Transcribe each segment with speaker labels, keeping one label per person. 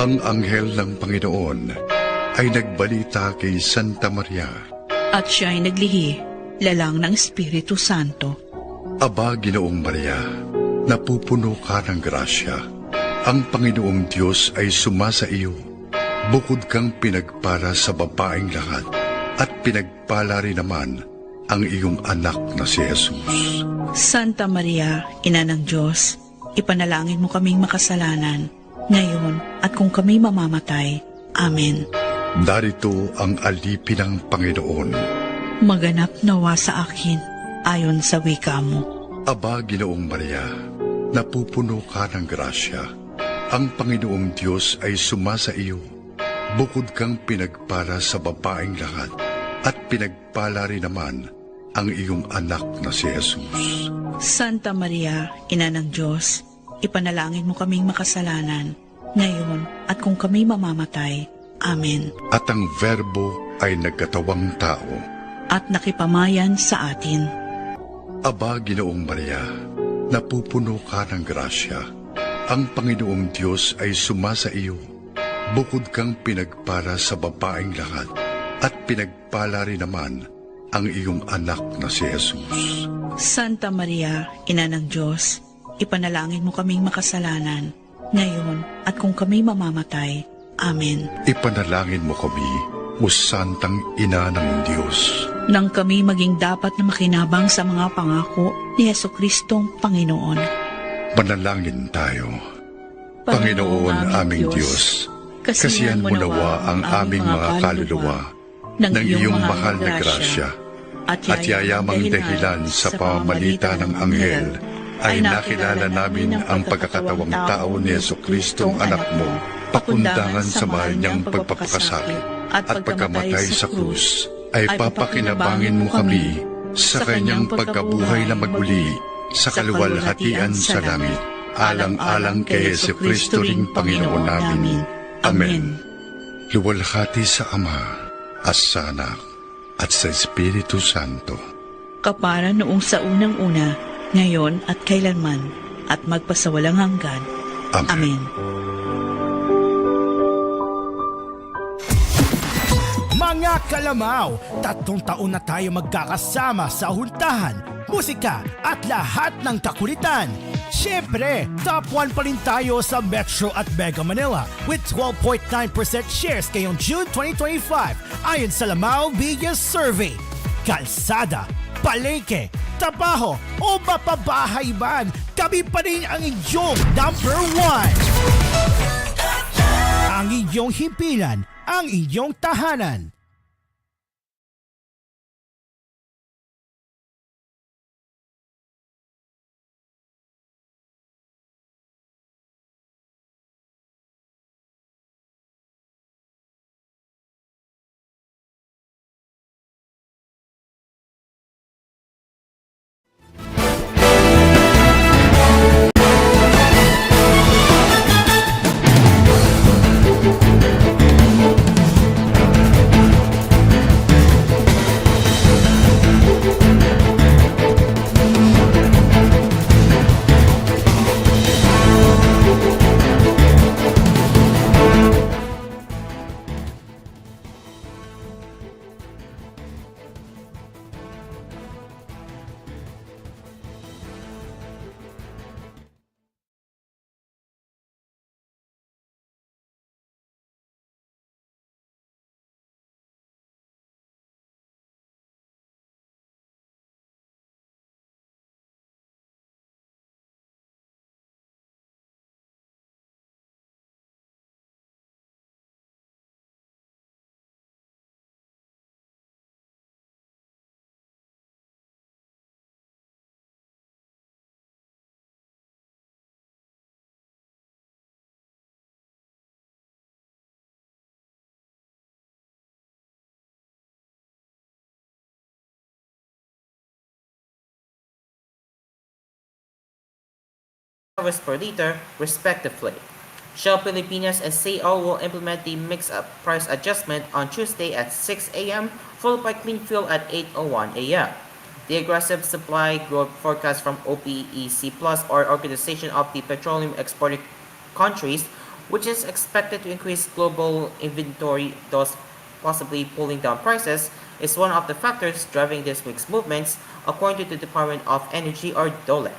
Speaker 1: Ang anghel ng Panginoon ay nagbalita kay Santa Maria.
Speaker 2: At siya ay naglihi, lalang ng Espiritu Santo.
Speaker 1: Aba, Ginoong Maria, napupuno ka ng grasya. Ang Panginoong Diyos ay sumasa iyo. Bukod kang pinagpala sa babaeng lahat, at pinagpala rin naman ang iyong anak na si Jesus.
Speaker 2: Santa Maria, Ina ng Diyos, ipanalangin mo kaming makasalanan, ngayon at kung kami mamamatay. Amen.
Speaker 1: Darito ang alipin ng Panginoon.
Speaker 2: Maganap nawa sa akin, ayon sa wika mo.
Speaker 1: Aba, Ginoong Maria, napupuno ka ng grasya. Ang Panginoong Diyos ay sumasa iyo. Bukod kang pinagpala sa babaeng lahat, at pinagpala rin naman ang iyong anak na si Jesus.
Speaker 2: Santa Maria, Ina ng Diyos, ipanalangin mo kaming makasalanan, ngayon at kung kami mamamatay. Amen.
Speaker 1: At ang Verbo ay nagkatawang tao.
Speaker 2: At nakipamayan sa atin.
Speaker 1: Aba, Ginoong Maria, napupuno ka ng grasya. Ang Panginoong Diyos ay sumasa iyo. Bukod kang pinagpala sa babaeng lahat, at pinagpala rin naman ang iyong anak na si Jesus.
Speaker 2: Santa Maria, Ina ng Diyos, ipanalangin mo kaming makasalanan, ngayon at kung kami mamamatay. Amen.
Speaker 1: Ipanalangin mo kami, o Santang Ina ng Diyos.
Speaker 2: Nang kami maging dapat na makinabang sa mga pangako ni Jesucristong Panginoon.
Speaker 1: Manalangin tayo. Panginoon aming Diyos, kasihan mo nawa ang aming mga kaluluwa ng iyong mahal na grasya, at yayamang dahilan sa pamamalita ng anghel ay nakilala namin ang pagkakatawang tao ni Jesucristong anak mo, pakundangan sa mahal niyang pagpapakasakit at pagkamatay sa krus, ay papakinabangin mo kami sa kanyang pagkabuhay na magmuli sa kaluwalhatian sa langit, alang-alang kay Jesucristo ring Panginoon namin. Amen. Luwalhati sa Ama, at sa Anak, at sa Espiritu Santo.
Speaker 2: Kapara noong sa unang-una, ngayon at kailanman, at magpasawalang hanggan.
Speaker 1: Amen.
Speaker 2: Amen.
Speaker 3: Mga kalamaw, 3 taon na tayo magkakasama sa huntahan, musika at lahat ng kakulitan. Siyempre, top 1 pa rin tayo sa Metro at Mega Manila with 12.9% shares ngayong June 2025 ayon sa Lamao Media Survey. Kalsada, palengke, trabaho o mapabahay man, kami pa rin ang inyong number 1. Ang inyong himpilan, ang inyong tahanan.
Speaker 4: Per liter, respectively. Shell Pilipinas and CO will implement the mix-up price adjustment on Tuesday at 6 a.m., followed by clean fuel at 8:01 a.m. The aggressive supply growth forecast from OPEC Plus, or Organization of the Petroleum Exporting Countries, which is expected to increase global inventory, thus possibly pulling down prices, is one of the factors driving this week's movements, according to the Department of Energy or DOLE.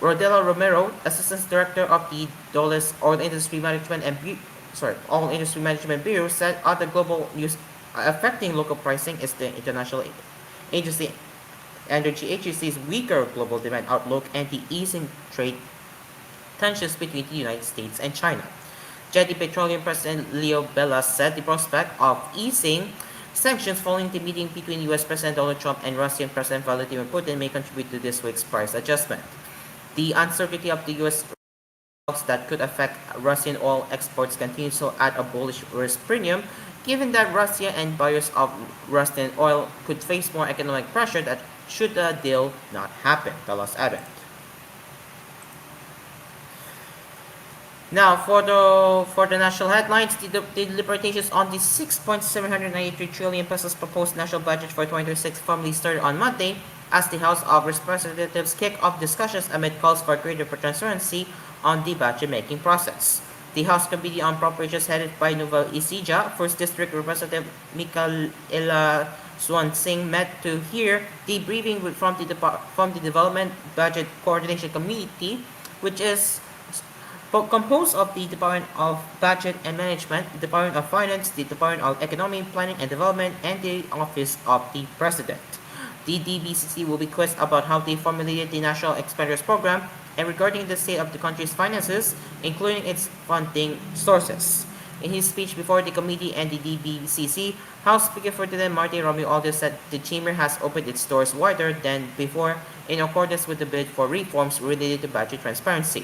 Speaker 4: Rodela Romero, Assistant Director of the DOLE's All Industry Management Bureau, said other global news affecting local pricing is the International Energy Agency's weaker global demand outlook and the easing trade tensions between the United States and China. Jetty Petroleum President Leo Bella said the prospect of easing sanctions following the meeting between U.S. President Donald Trump and Russian President Vladimir Putin may contribute to this week's price adjustment. The uncertainty of the U.S. that could affect Russian oil exports continues to add a bullish risk premium, given that Russia and buyers of Russian oil could face more economic pressure that should the deal not happen, Dallas added. Now, for the national headlines, the deliberations on the 6.793 trillion pesos proposed national budget for 2026 formally started on Monday as the House of Representatives kicked off discussions amid calls for greater transparency on the budget-making process. The House Committee on Appropriations, headed by Nueva Ecija, 1st District Representative Micaela Swansing, met to hear the briefing from the Development Budget Coordination Committee, which is composed of the Department of Budget and Management, the Department of Finance, the Department of Economic Planning and Development, and the Office of the President. The DBCC will be quizzed about how they formulated the National Expenditures Program and regarding the state of the country's finances, including its funding sources. In his speech before the committee and the DBCC, House Speaker Ferdinand Martin Romualdez said the chamber has opened its doors wider than before in accordance with the bid for reforms related to budget transparency.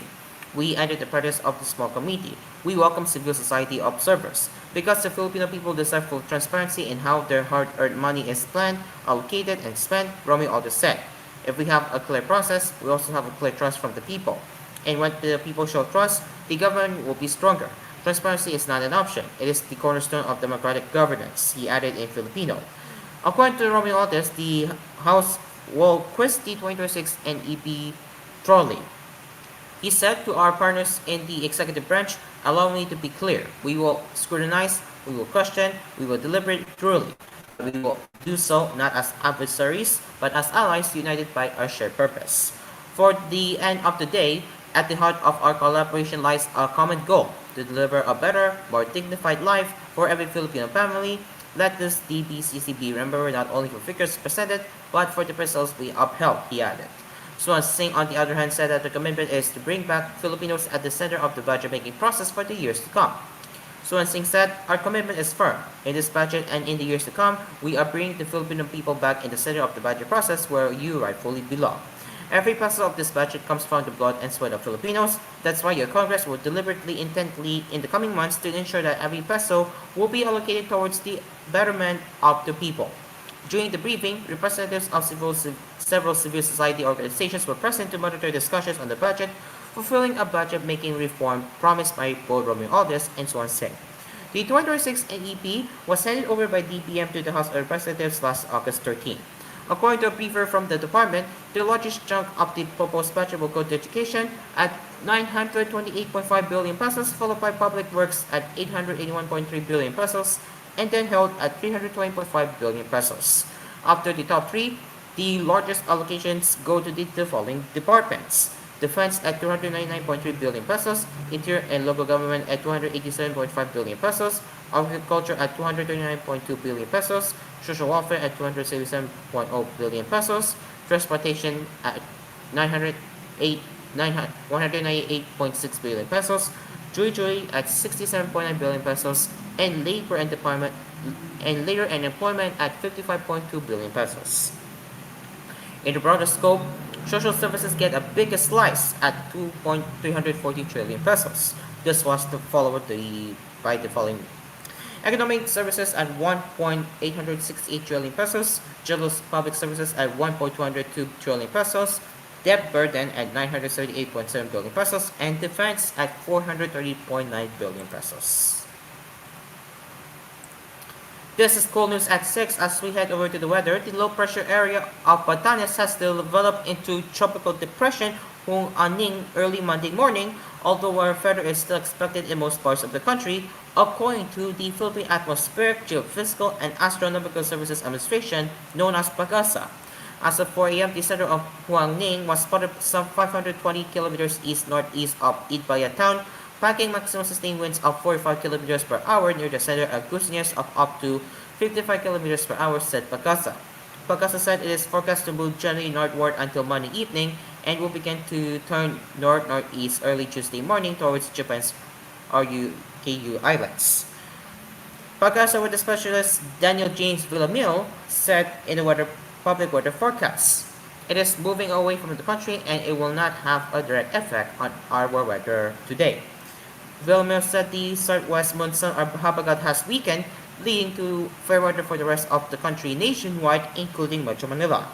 Speaker 4: We entered the presence of the small committee. We welcome civil society observers because the Filipino people deserve full transparency in how their hard-earned money is planned, allocated, and spent, Romualdez said. If we have a clear process, we also have a clear trust from the people. And when the people show trust, the government will be stronger. Transparency is not an option. It is the cornerstone of democratic governance, he added in Filipino. According to Romualdez, the House will quiz the 2026 NEP thoroughly. He said to our partners in the executive branch, allow me to be clear. We will scrutinize, we will question, we will deliberate thoroughly. We will do so not as adversaries, but as allies united by our shared purpose. For the end of the day, at the heart of our collaboration lies a common goal, to deliver a better, more dignified life for every Filipino family. Let this DBCC be remembered not only for figures presented, but for the principles we upheld, he added. Swansing, on the other hand, said that the commitment is to bring back Filipinos at the center of the budget-making process for the years to come. Swansing said, our commitment is firm. In this budget and in the years to come, we are bringing the Filipino people back in the center of the budget process where you rightfully belong. Every peso of this budget comes from the blood and sweat of Filipinos. That's why your Congress will deliberately, intently, in the coming months to ensure that every peso will be allocated towards the betterment of the people. During the briefing, representatives of several civil society organizations were present to monitor discussions on the budget, fulfilling a budget-making reform promised by both Romualdez and Swansing. The 2026 NEP was handed over by DBM to the House of Representatives last August 13. According to a briefer from the department, the largest chunk of the proposed budget will go to education at 928.5 billion pesos, followed by public works at 881.3 billion pesos, and then held at 320.5 billion pesos. After the top three, the largest allocations go to the following departments: Defense at 299.3 billion pesos, Interior and Local Government at 287.5 billion pesos, Agriculture at 239.2 billion pesos, Social Welfare at 277.0 billion pesos, Transportation at 198.6 billion pesos, Jury at 67.9 billion pesos, and Labor and Employment at 55.2 billion pesos. In the broader scope, social services get a bigger slice at 2.340 trillion pesos. This was followed by the following: economic services at 1.868 trillion pesos, general public services at 1.202 trillion pesos, debt burden at 938.7 billion pesos, and defense at 430.9 billion pesos. This is koolNews at 6. As we head over to the weather, the low pressure area of Batanes has developed into tropical depression Hung An-ning early Monday morning, although weather is still expected in most parts of the country, according to the Philippine Atmospheric, Geophysical, and Astronomical Services Administration, known as PAGASA. As of 4 a.m., the center of Huangning was spotted some 520 kilometers east-northeast of Itbaya town, packing maximum sustained winds of 45 kilometers per hour near the center, and gustiness of up to 55 kilometers per hour, said PAGASA. PAGASA said it is forecast to move gently northward until Monday evening and will begin to turn north-northeast early Tuesday morning towards Japan's Ryukyu Islands. PAGASA weather specialist Daniel James Villamil said in the public weather forecast, "It is moving away from the country and it will not have a direct effect on our weather today." Villamil said the southwest monsoon or Habagat has weakened, leading to fair weather for the rest of the country nationwide, including Metro Manila.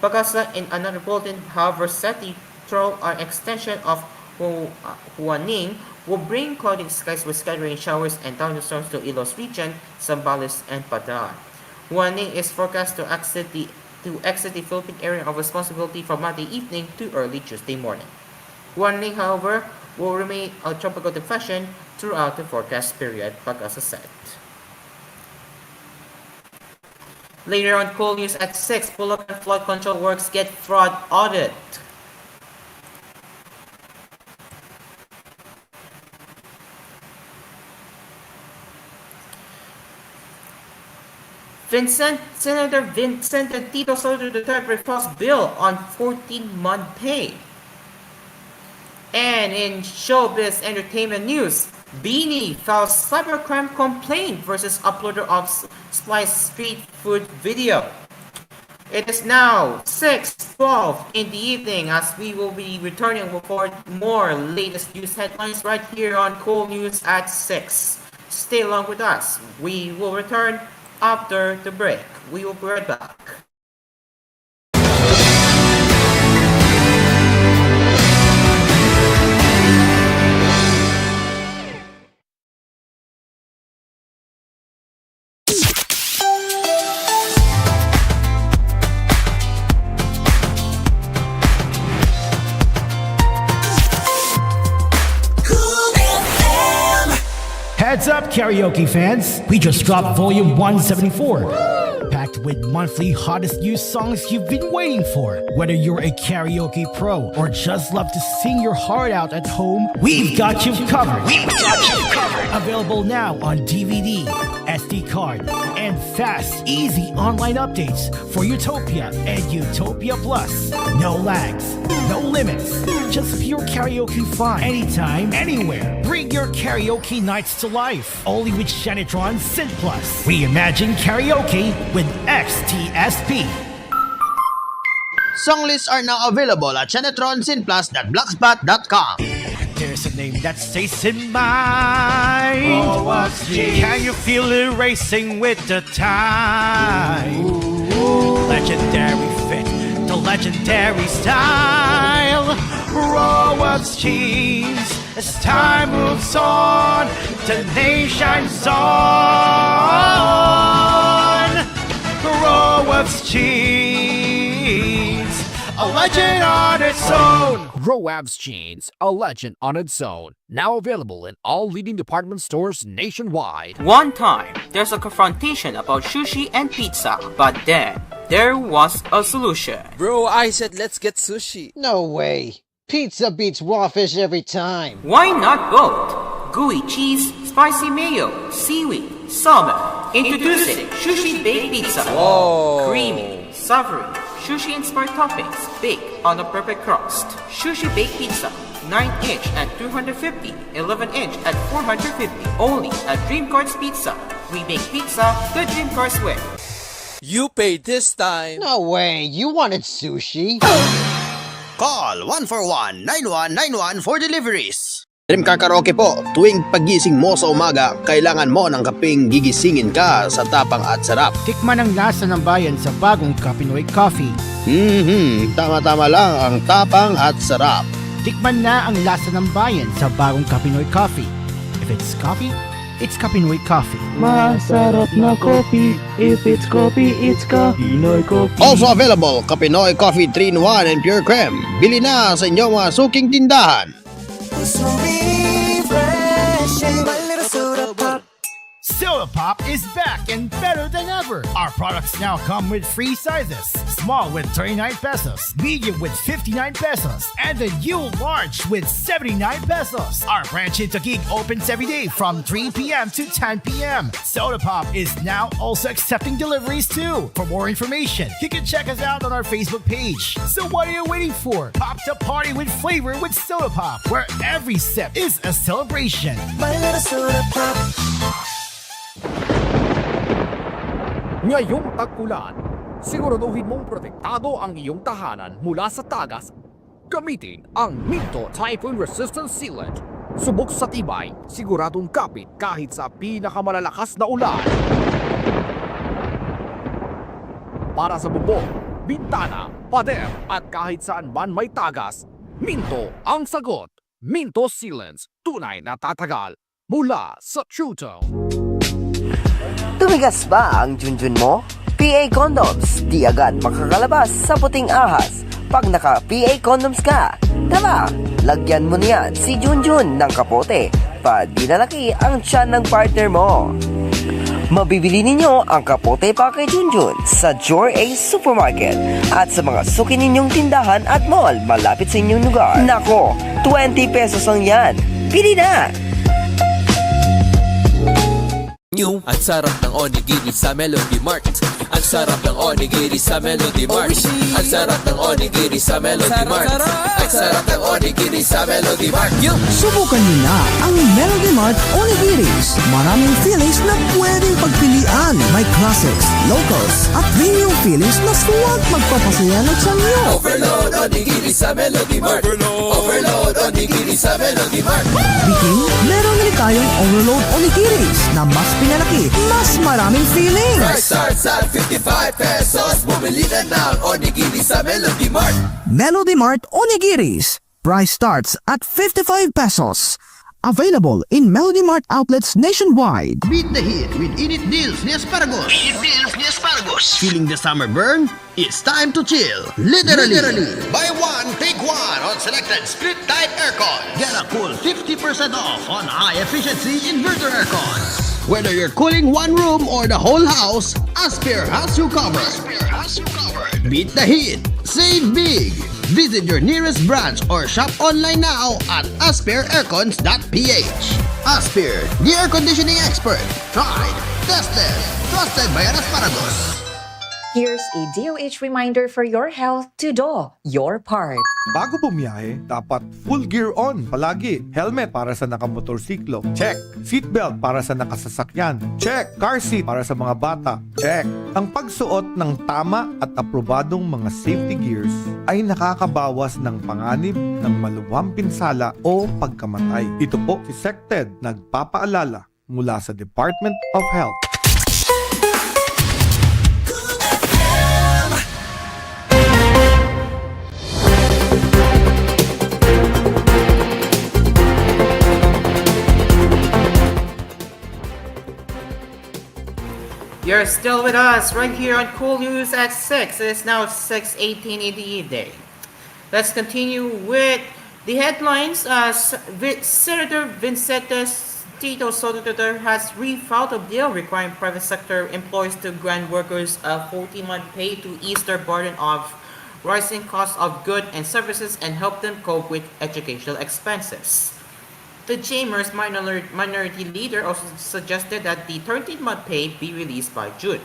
Speaker 4: PAGASA in another bulletin, however, said the trough or extension of Huaning will bring cloudy skies with scattering showers and thunderstorms to Ilos region, Zambales, and Pataan. Huaning is forecast to exit the Philippine area of responsibility from Monday evening to early Tuesday morning. Huaning, however, will remain a tropical depression throughout the forecast period, PAGASA said. Later on koolNews at 6, Bulacan flood control works get fraud audit. Senator Vincent Tito Soto III refers bill on 14-month pay. And in showbiz entertainment news, Beanie files cybercrime complaint versus uploader of spliced street food video. It is now 6:12 in the evening as we will be returning for more latest news headlines right here on koolNews at 6. Stay along with us. We will return after the break. We will be right back.
Speaker 3: Heads up, karaoke fans! We just dropped volume 174. Packed with monthly hottest new songs you've been waiting for. Whether you're a karaoke pro or just love to sing your heart out at home, we've got you covered. Available now on DVD, SD card, and fast, easy online updates for Utopia and Utopia Plus. No lags, no limits, just pure karaoke fun. Anytime, anywhere. Bring your karaoke nights to life. Only with Shanitron Synth Plus. Reimagine karaoke with XTSP.
Speaker 5: Song lists are now available at shanetronsinplus.blogspot.com.
Speaker 3: There's a name that stays in mind.
Speaker 5: Oh, what's this?
Speaker 3: Can you feel it racing with the time? Legendary fit, the legendary style. Raw cheese as time moves on, the nation's on. Raw cheese, a legend on its own.
Speaker 6: Roab's Jeans, a legend on its own. Now available in all leading department stores nationwide.
Speaker 4: One time, there's a confrontation about sushi and pizza, but then there was a solution.
Speaker 7: Bro, I said let's get sushi.
Speaker 5: No way. Pizza beats raw fish every time.
Speaker 4: Why not both? Gooey cheese, spicy mayo, seaweed, salmon. Introducing Sushi Baked Pizza.
Speaker 7: Whoa.
Speaker 4: Creamy, savory, sushi-inspired toppings baked on a perfect crust. Sushi Baked Pizza, 9-inch at 250, 11-inch at 450. Only at Dream Cards Pizza. We make pizza the Dream Cards way.
Speaker 7: You paid this time.
Speaker 5: No way. You wanted sushi.
Speaker 8: Call 141-9191 for deliveries. Dream Car Karaoke po, tuwing pagising mo sa umaga, kailangan mo ng kapeng gigisingin ka sa tapang at sarap.
Speaker 3: Tikman ang lasa ng bayan sa bagong Kapinoy Coffee.
Speaker 8: Tama-tama lang ang tapang at sarap.
Speaker 3: Tikman na ang lasa ng bayan sa bagong Kapinoy Coffee. If it's coffee, it's Kapinoy Coffee.
Speaker 9: Masarap na coffee. If it's coffee, it's Kapinoy coffee.
Speaker 8: Also available, Kapinoy Coffee 3-in-1 and Pure Creme. Bili na sa inyong mga suking tindahan.
Speaker 3: Soda Pop is back and better than ever. Our products now come with free sizes. Small with 39 pesos, medium with 59 pesos, and the new large with 79 pesos. Our branch in Taguig opens every day from 3 p.m. to 10 p.m. Soda Pop is now also accepting deliveries too. For more information, you can check us out on our Facebook page. So what are you waiting for? Pop the party with flavor with Soda Pop, where every sip is a celebration.
Speaker 9: My little soda pop.
Speaker 6: Ngayong tag-ulan, siguraduhin mong protektado ang iyong tahanan mula sa tagas. Gamitin ang Minto Typhoon Resistant Sealant. Subok sa tibay, siguradong kapit kahit sa pinakamalalakas na ulan. Para sa bubong, bintana, pader at kahit saan man may tagas, Minto ang sagot. Minto Sealants, tunay na tatagal mula sa True Tone.
Speaker 10: Tumigas ba ang junjun mo? PA Condoms, di agad makakalabas sa puting ahas pag naka-PA Condoms ka. Tara, lagyan mo niyan si Junjun ng kapote pa di nalaki ang tiyan ng partner mo. Mabibili ninyo ang kapote pa kay Junjun sa Jor A Supermarket at sa mga suki ninyong tindahan at mall malapit sa inyong lugar. Nako, 20 pesos lang yan. Bili na!
Speaker 7: New, ang sarap ng onigiri sa Melody Mart. Ang sarap ng onigiri sa Melody Mart. Ang sarap ng onigiri sa Melody Mart. Ang sarap ng onigiri sa Melody Mart.
Speaker 11: Subukan niyo na ang Melody Mart Onigiris. Maraming fillings na pwedeng pagpilian. May classics, locals, at premium fillings na suwag magpapasaya ng sanyo.
Speaker 7: Overload onigiri sa Melody Mart. Overload onigiri sa Melody Mart.
Speaker 11: Biking, meron rin tayong Overload Onigiris na mas pinalaki, mas maraming fillings.
Speaker 7: Price starts at 55 pesos. Bumili na ng onigiri sa Melody Mart.
Speaker 11: Melody Mart Onigiris. Price starts at 55 pesos. Available in Melody Mart outlets nationwide.
Speaker 8: Beat the heat with Init Deals ni Asparagus. Init Deals ni Asparagus. Feeling the summer burn? It's time to chill. Literally. Buy one, take one on selected split type aircon. Get a cool 50% off on high efficiency inverter aircon. Whether you're cooling one room or the whole house, Aspire has you covered. Beat the heat. Save big. Visit your nearest branch or shop online now at aspireaircons.ph. Aspire, the air conditioning expert. Tried, tested, trusted by Asparagus.
Speaker 12: Here's a DOH reminder for your health to do your part.
Speaker 13: Bago bumiyahe, dapat full gear on palagi. Helmet para sa nakamotorsiklo. Check. Seatbelt para sa nakasasakyan. Check. Car seat para sa mga bata. Check. Ang pagsuot ng tama at aprobadong mga safety gears ay nakakabawas ng panganib ng maluwang pinsala o pagkamatay. Ito po si SecTed nagpapaalala mula sa Department of Health.
Speaker 4: You're still with us right here on koolNews at 6. It is now 6:18 in the evening. Let's continue with the headlines. Senator Vincetes Tito Soto has refiled a bill requiring private sector employees to grant workers a 14-month pay to ease their burden of rising costs of goods and services and help them cope with educational expenses. The Chambers minority leader also suggested that the 13-month pay be released by June.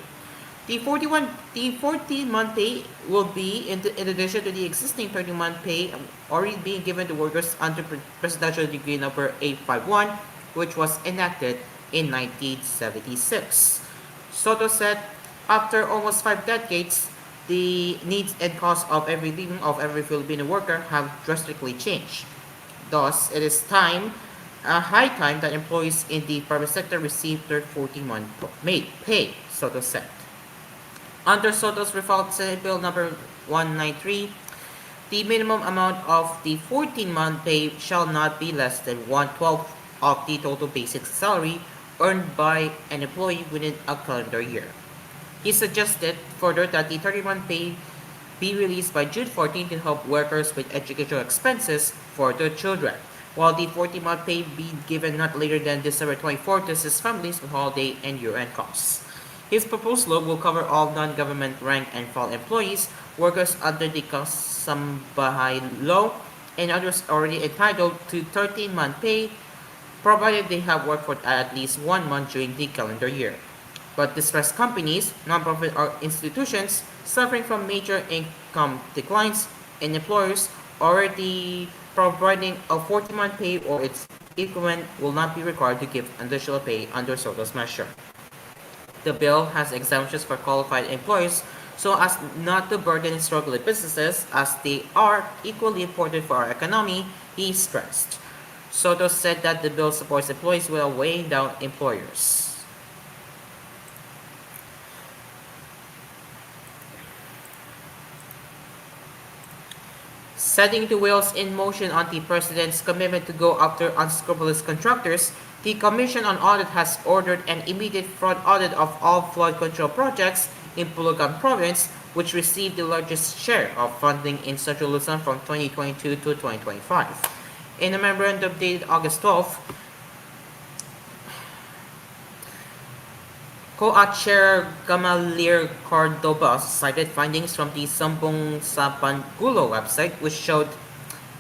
Speaker 4: The 14-month pay will be in addition to the existing 13-month pay already being given to workers under Presidential Decree number 851, which was enacted in 1976. Soto said, after almost 5 decades, the needs and costs of every living of every Filipino worker have drastically changed. Thus, it is high time that employees in the private sector receive their 14-month pay, Soto said. Under Soto's refiled Senate Bill number 193, the minimum amount of the 14-month pay shall not be less than 1/12 of the total basic salary earned by an employee within a calendar year. He suggested further that the 30-month pay be released by June 14 to help workers with educational expenses for their children, while the 40-month pay be given not later than December 24 to assist families with holiday and year-end costs. His proposed law will cover all non-government rank and file employees, workers under the Kasambahay law, and others already entitled to 13-month pay, provided they have worked for at least 1 month during the calendar year. But distressed companies, nonprofit institutions suffering from major income declines, and employers already providing a 40-month pay or its equivalent will not be required to give additional pay under Soto's measure. The bill has exemptions for qualified employers so as not to burden struggling businesses as they are equally important for our economy, he stressed. Soto said that the bill supports employees while weighing down employers. Setting the wheels in motion on the President's commitment to go after unscrupulous contractors, the Commission on Audit has ordered an immediate fraud audit of all flood control projects in Bulacan Province, which received the largest share of funding in Central Luzon from 2022 to 2025. In a memorandum dated August 12, COA Chair Gamaliel Cordoba cited findings from the Sambong sa Pangulo website, which showed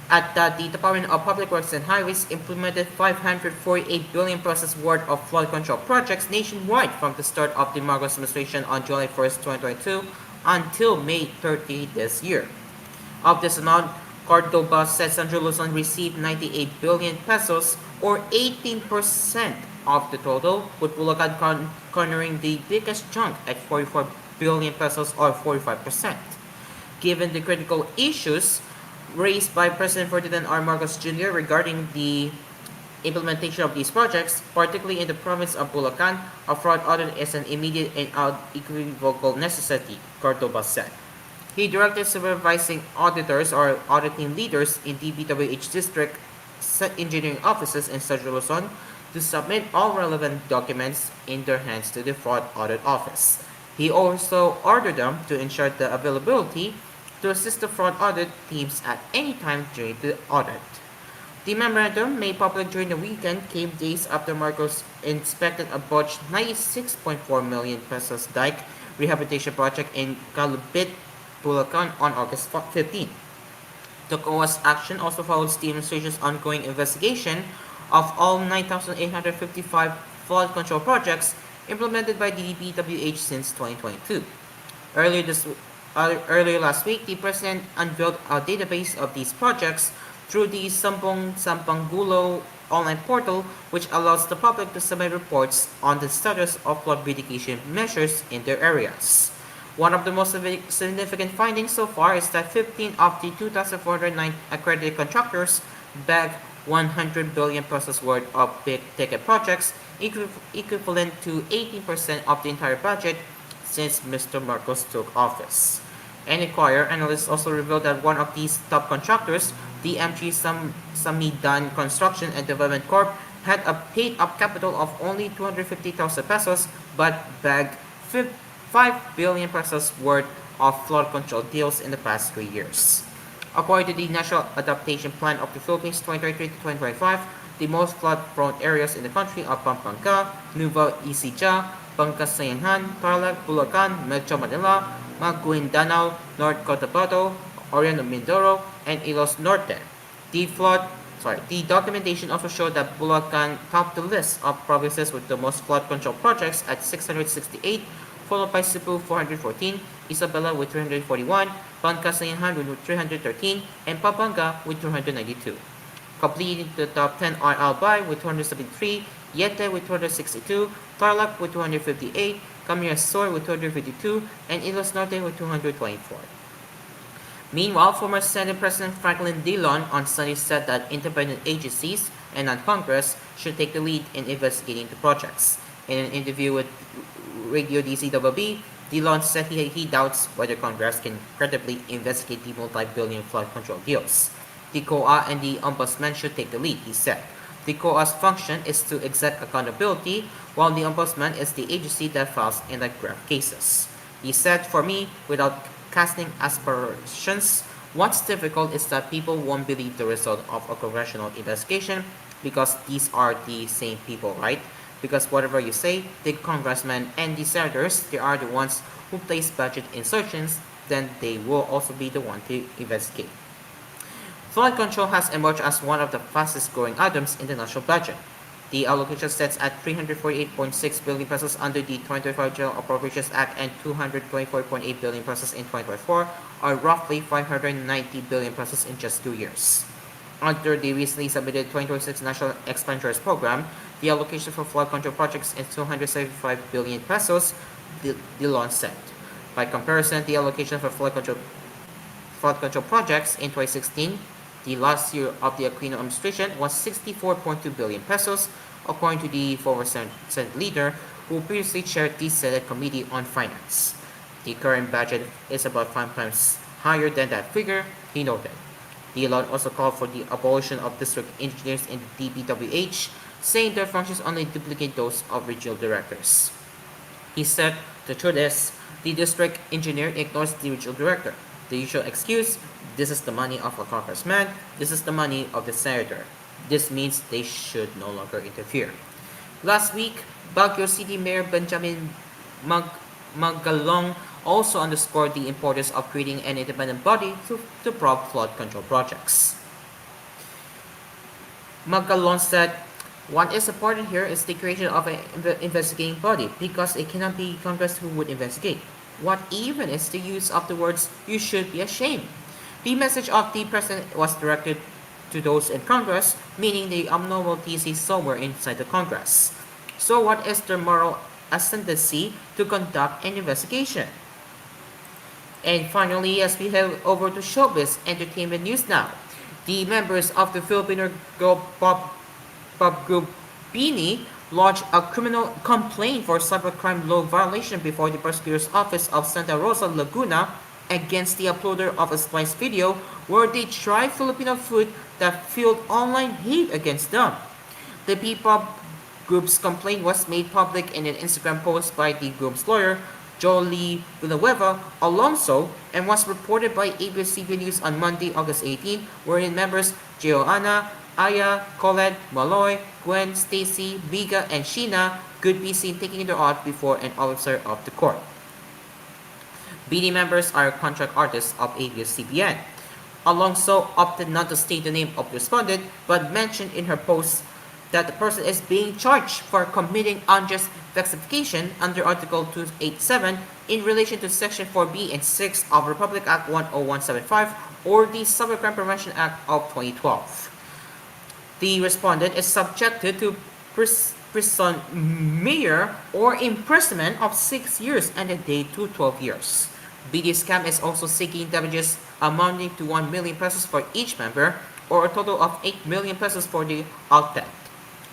Speaker 4: that the Department of Public Works and Highways implemented 548 billion pesos worth of flood control projects nationwide from the start of the Marcos administration on July 1st, 2022 until May 30 this year. Of this amount, Cordoba said Central Luzon received 98 billion pesos or 18% of the total, with Bulacan cornering the biggest chunk at 44 billion pesos or 45%. Given the critical issues raised by President Ferdinand R. Marcos Jr. regarding the implementation of these projects, particularly in the province of Bulacan, a fraud audit is an immediate and unequivocal necessity, Cordoba said. He directed supervising auditors or auditing leaders in TVH district engineering offices in Central Luzon to submit all relevant documents in their hands to the Fraud Audit Office. He also ordered them to ensure the availability to assist the fraud audit teams at any time during the audit. The memorandum, made public during the weekend, came days after Marcos inspected a botched 96.4 million pesos dike rehabilitation project in Calubit, Bulacan on August 15. The COA's action also follows the administration's ongoing investigation of all 9,855 flood control projects implemented by the DPWH since 2022. Earlier last week, the President unveiled a database of these projects through the Sampangulo online portal, which allows the public to submit reports on the status of flood mitigation measures in their areas. One of the most significant findings so far is that 15 of the 2,409 accredited contractors bagged 100 billion pesos worth of big-ticket projects, equivalent to 18% of the entire budget since Mr. Marcos took office. An Inquirer analyst also revealed that one of these top contractors, the MG Samidan Construction and Development Corp, had a paid-up capital of only 250,000 pesos but bagged 5 billion pesos worth of flood control deals in the past 3 years. According to the National Adaptation Plan of the Philippines 2023 to 2025, the most flood-prone areas in the country are Pampanga, Nueva Ecija, Pangasinan, Tarlac, Bulacan, Metro Manila, Maguindanao, North Cotabato, Oriental Mindoro, and Ilos Norte. The documentation also showed that Bulacan topped the list of provinces with the most flood control projects at 668, followed by Cebu 414, Isabela with 341, Pangasinan with 313, and Pampanga with 292. Completing the top 10 are Albay with 273, Yete with 262, Tarlac with 258, Camarines with 252, and Ilos Norte with 224. Meanwhile, former Senate President Franklin Dillon on Sunday said that independent agencies and non-Congress should take the lead in investigating the projects. In an interview with Radio DCWB, Dillon said he doubts whether Congress can credibly investigate the multi-billion flood control deals. The COA and the Ombudsman should take the lead, he said. The COA's function is to exert accountability, while the Ombudsman is the agency that files in the grave cases. He said, for me, without casting aspersions, what's difficult is that people won't believe the result of a congressional investigation because these are the same people, right? Because whatever you say, the congressmen and the senators, they are the ones who place budget insertions, then they will also be the one to investigate. Flood control has emerged as one of the fastest growing items in the national budget. The allocation sets at 348.6 billion pesos under the 2025 General Appropriations Act and 224.8 billion pesos in 2024, or roughly 590 billion pesos in just 2 years. Under the recently submitted 2026 National Expenditures Program, the allocation for flood control projects is 275 billion pesos, the launch said. By comparison, the allocation for flood control projects in 2016, the last year of the Aquino administration, was 64.2 billion pesos, according to the former Senate leader who previously chaired the Senate Committee on Finance. The current budget is about 5 times higher than that figure, he noted. The law also called for the abolition of district engineers in the DPWH, saying their functions only duplicate those of regional directors. He said, the truth is, the district engineer ignores the regional director. The usual excuse, this is the money of a congressman, this is the money of the senator. This means they should no longer interfere. Last week, Baguio City Mayor Benjamin Magalong also underscored the importance of creating an independent body to probe flood control projects. Magalong said, what is important here is the creation of an investigating body because it cannot be Congress who would investigate. What even is the use of the words, you should be ashamed? The message of the president was directed to those in Congress, meaning the abnormalities is somewhere inside the Congress. So what is their moral ascendancy to conduct an investigation? And finally, as we head over to showbiz entertainment news now, the members of the Filipino girl pop group BINI launched a criminal complaint for cybercrime law violation before the prosecutor's office of Santa Rosa, Laguna against the uploader of a spliced video where they tried Filipino food that fueled online hate against them. The P-pop group's complaint was made public in an Instagram post by the group's lawyer, Jolie Villanueva Alonso, and was reported by ABS-CBN News on Monday, August 18, wherein members Joanna, Aya, Colette, Maloy, Gwen, Stacy, Biga, and Sheena could be seen taking their oath before an officer of the court. BD members are contract artists of ABS-CBN. Alonso opted not to state the name of the respondent, but mentioned in her post that the person is being charged for committing unjust vexatification under Article 287 in relation to Section 4B and 6 of Republic Act 10175 or the Cybercrime Prevention Act of 2012. The respondent is subjected to prison mayor or imprisonment of 6 years and a day to 12 years. BD Scam is also seeking damages amounting to 1 million pesos for each member or a total of 8 million pesos for the outlet.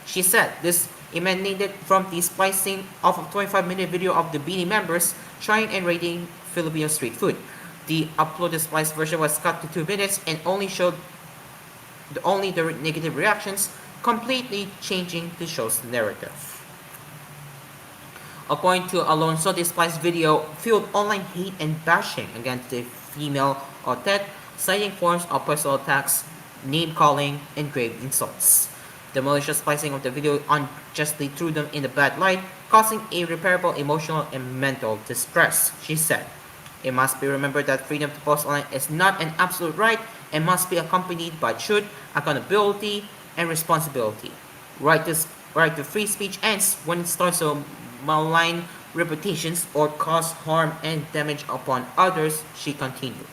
Speaker 4: She said this emanated from the splicing of a 25-minute video of the BD members trying and raiding Filipino street food. The uploaded spliced version was cut to 2 minutes and only showed the negative reactions, completely changing the show's narrative. According to Alonso, the spliced video fueled online hate and bashing against the female Otet, citing forms of personal attacks, name-calling, and grave insults. The malicious splicing of the video unjustly threw them in a bad light, causing irreparable emotional and mental distress, she said. It must be remembered that freedom to post online is not an absolute right and must be accompanied by truth, accountability, and responsibility. Right to free speech ends when it starts to malign reputations or cause harm and damage upon others, she continued.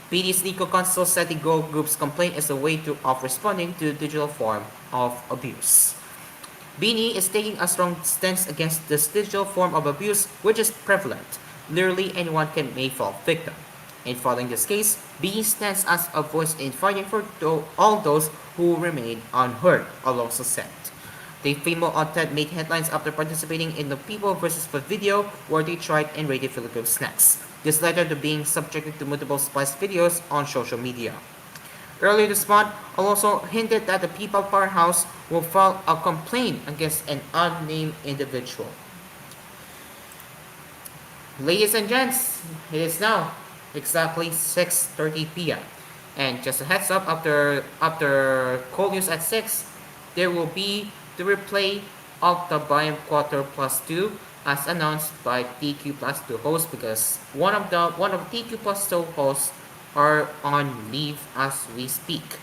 Speaker 4: PD's legal counsel said the girl group's complaint is a way of responding to the digital form of abuse. BINI is taking a strong stance against this digital form of abuse, which is prevalent. Literally anyone may fall victim. In following this case, BINI stands as a voice in fighting for all those who remain unheard, Alonso said. The female outlet made headlines after participating in the People vs. Food video where they tried and raided Filipino snacks. This led her to being subjected to multiple spliced videos on social media. Earlier this month, also hinted that the People Powerhouse will file a complaint against an unnamed individual. Ladies and gents, it is now exactly 6:30 p.m. And just a heads up, after koolNews at 6, there will be the replay of the Bayern Quarter Plus 2 as announced by TQ Plus 2 hosts, because one of TQ Plus 2 hosts are on leave as we speak.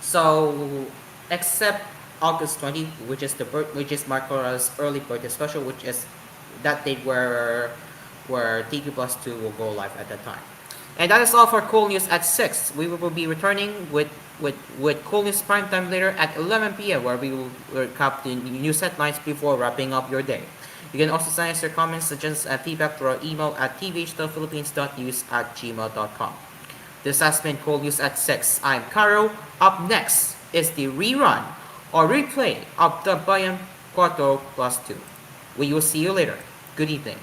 Speaker 4: So, except August 20, which is Marco's early birthday special, which is that date where TQ Plus 2 will go live at that time. And that is all for koolNews at 6. We will be returning with koolNews Primetime later at 11 p.m. where we will recap the news headlines before wrapping up your day. You can also send us your comments, suggestions, and feedback through our email at tvh.philippines.news@gmail.com. This has been koolNews at 6. I'm Caro. Up next is the rerun or replay of the Bayan Quarto Plus 2. We will see you later. Good evening.